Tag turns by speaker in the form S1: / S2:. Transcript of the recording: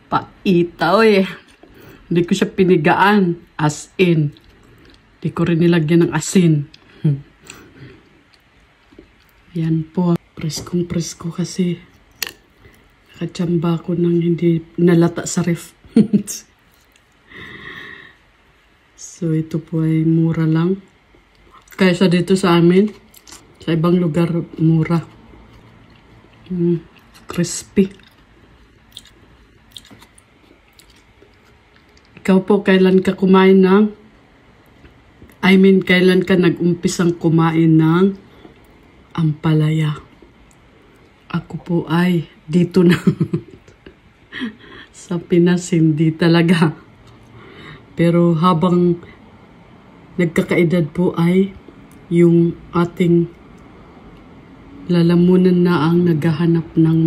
S1: Paitaw eh. Hindi ko siya pinigaan. As in. Hindi ko rin nilagyan ng asin. Yan po. Preskong presko kasi. Kachamba ko nang hindi nalata sa ref. So ito po ay mura lang. Kaysa dito sa amin. Sa ibang lugar mura. Crispy. Ikaw po, kailan ka kumain ng? Kailan ka nag-umpisang kumain ng ampalaya? Ako po ay dito na. Sa Pinas, hindi talaga. Pero habang nagkakaedad po ay yung ating lalamunan na ang naghahanap ng